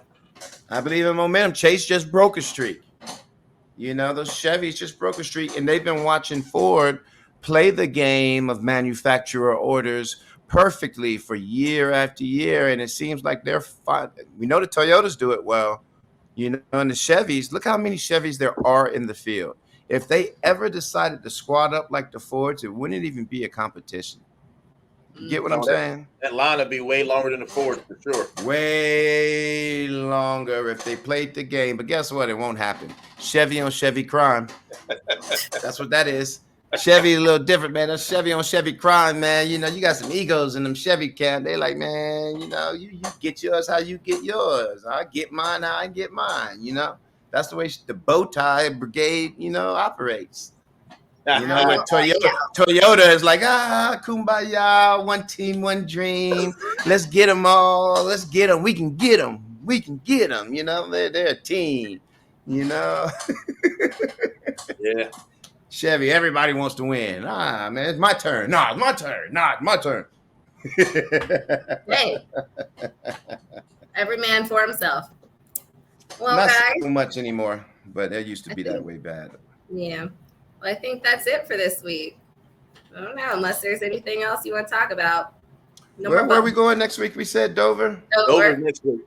I believe in momentum. Chase just broke a streak. Those Chevys just broke a streak, and they've been watching Ford play the game of manufacturer orders, perfectly for year after year, and it seems like they're fine. We know the Toyotas do it well, you know, and the Chevys. Look how many Chevys there are in the field. If they ever decided to squad up like the Fords, it wouldn't even be a competition. You get what I'm saying? That line would be way longer than the Ford for sure. Way longer if they played the game. But guess what? It won't happen. Chevy on Chevy crime. That's what that is. Chevy a little different, man. That's Chevy on Chevy crime, man. You know, you got some egos in them Chevy camp. They like, man, you know, you get yours how you get yours. I get mine how I get mine, you know. That's the way the bow tie brigade, you know, operates. You know, but Toyota is like, kumbaya, one team, one dream. Let's get them all. Let's get them. We can get them. We can get them. You know, they're a team, you know. Yeah. Chevy, everybody wants to win. Man, it's my turn. Nah, it's my turn. Nah, it's my turn. Hey, every man for himself. Well, Not guys. so much anymore, but there used to be that way bad. Yeah. Well, I think that's it for this week. I don't know, unless there's anything else you want to talk about. Where are we going next week? We said Dover. Dover next week.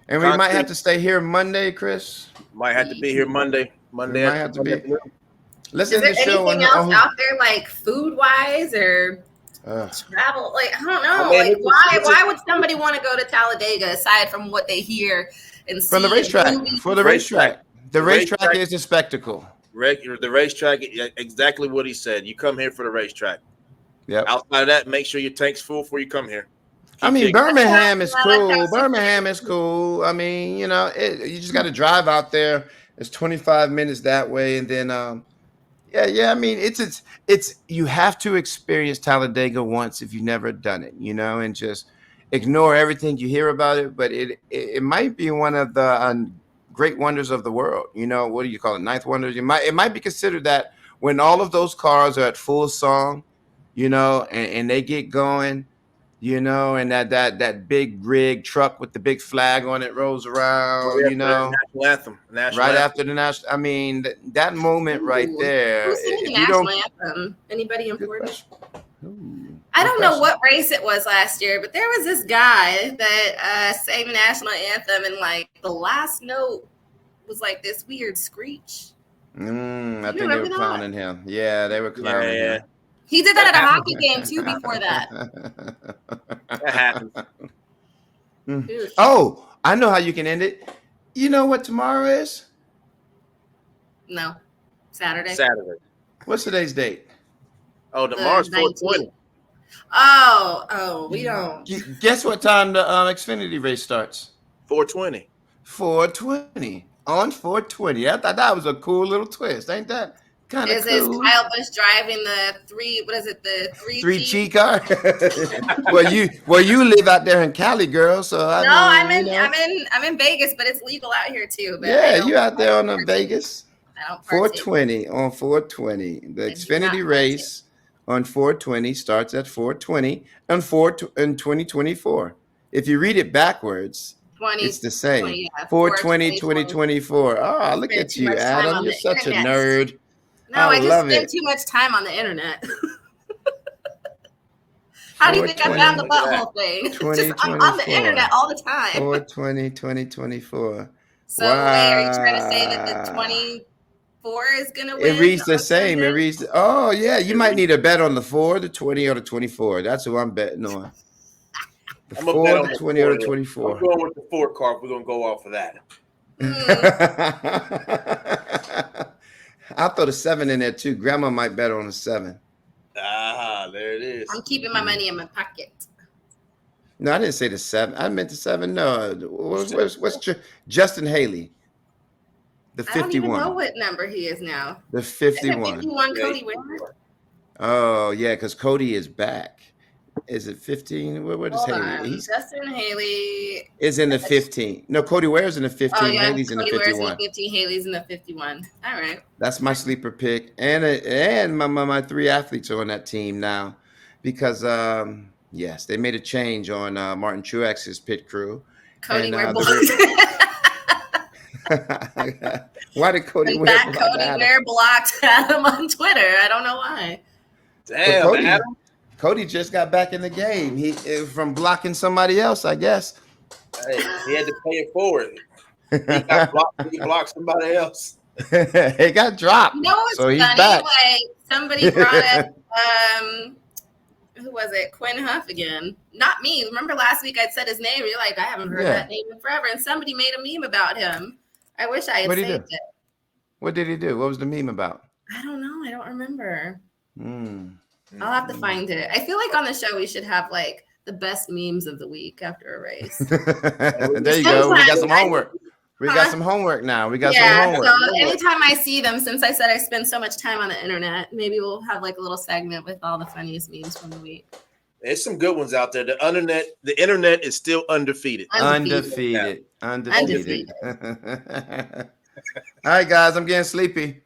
And we might have to stay here Monday, Chris. Might have to be here Monday. Monday. Might have to be. Let's Is end there the show anything else out there, like food-wise or travel? Like, I don't know. Like, why would somebody want to go to Talladega aside from what they hear and see? From the racetrack. For the racetrack. The racetrack is a spectacle. The racetrack, exactly what he said. You come here for the racetrack. Yeah. Outside of that, make sure your tank's full before you come here. I mean, Birmingham is cool. Birmingham is cool. I mean, you know, you just got to drive out there. It's 25 minutes that way, and then, yeah. I mean, it's you have to experience Talladega once if you've never done it, you know, and just ignore everything you hear about it. But it might be one of the great wonders of the world. You know, what do you call it? Ninth wonders. It might be considered that when all of those cars are at full song, you know, and they get going, you know, and that big rig truck with the big flag on it rolls around, you know, national anthem. After the national. I mean, that moment right there. Who's singing the national anthem? Anybody important? I don't know what race it was last year, but there was this guy that sang the national anthem, and like the last note was like this weird screech. I think they were clowning him. Yeah, they were clowning him. He did that at a hockey game too before that. That happens. Oh, I know how you can end it. You know what tomorrow is? No. Saturday. What's today's date? Oh, tomorrow's 420. Oh, we don't. Guess what time the Xfinity race starts? 420. 420. On 420. I thought that was a cool little twist. Ain't that kind of cool? Is Kyle Busch driving the 3G car? well, you live out there in Cali, girl. So I'm in Vegas, but it's legal out here too. But yeah, you out there on the Vegas. I don't 420 on 420. The Xfinity race on 420 starts at 420 and 2024. If you read it backwards, it's the same. 420 2024. Oh, look at you, Adam. You're such a nerd. No, I just spend too much time on the internet. How do you think I found the butthole thing? I'm on the internet all the time. 420 2024. So are you trying to say that the 24 is going to win? It reads the same. It reads. Oh, yeah. You might need a bet on the 4, the 20, or the 24. That's who I'm betting on. The 4, the 20, or the 24. I'm going with the 4 car. We're going to go off of that. I'll throw the 7 in there too. Grandma might bet on the 7. There it is. I'm keeping my money in my pocket. No, I didn't say the 7. I meant the 7. No, what's Justin Haley? The 51. I don't even know what number he is now. The 51. Is it 51 Cody Ware? Oh yeah, because Cody is back. Is it 15? What is Haley? Justin Haley is in the 15. No, Cody Ware's in the 15. Oh, yeah. Haley's in the 51. Ware's in the 15. Haley's in the 51. All right. That's my sleeper pick, and my 3 athletes are on that team now, because yes, they made a change on Martin Truex's pit crew. Cody Ware. Why did Cody Ware? Cody Ware blocked Adam on Twitter. I don't know why. Damn, Adam. Cody just got back in the game. He from blocking somebody else, I guess. Hey, he had to pay it forward. He got blocked. He blocked somebody else. He got dropped. You know what's so he's funny? back. Like somebody brought up who was it? Quinn Huff again. Not me. Remember last week I said his name? You're like, I haven't heard that name in forever. And somebody made a meme about him. I wish I had saved it. What did he do? What was the meme about? I don't know. I don't remember. I'll have to find it. I feel like on the show we should have like the best memes of the week after a race. There you go. We got some homework. We got some homework now. We got some homework. So anytime I see them, since I said I spend so much time on the internet, maybe we'll have like a little segment with all the funniest memes from the week. There's some good ones out there. The internet is still undefeated. Undefeated. All right, guys, I'm getting sleepy.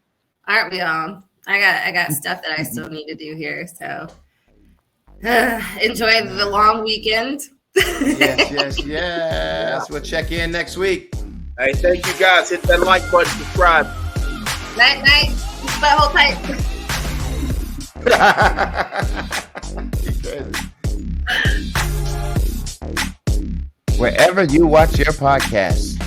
Aren't we all? I got stuff that I still need to do here. So enjoy the long weekend. Yes. We'll check in next week. Hey, thank you guys. Hit that like button, subscribe. Night. Butthole tight. Wherever you watch your podcasts,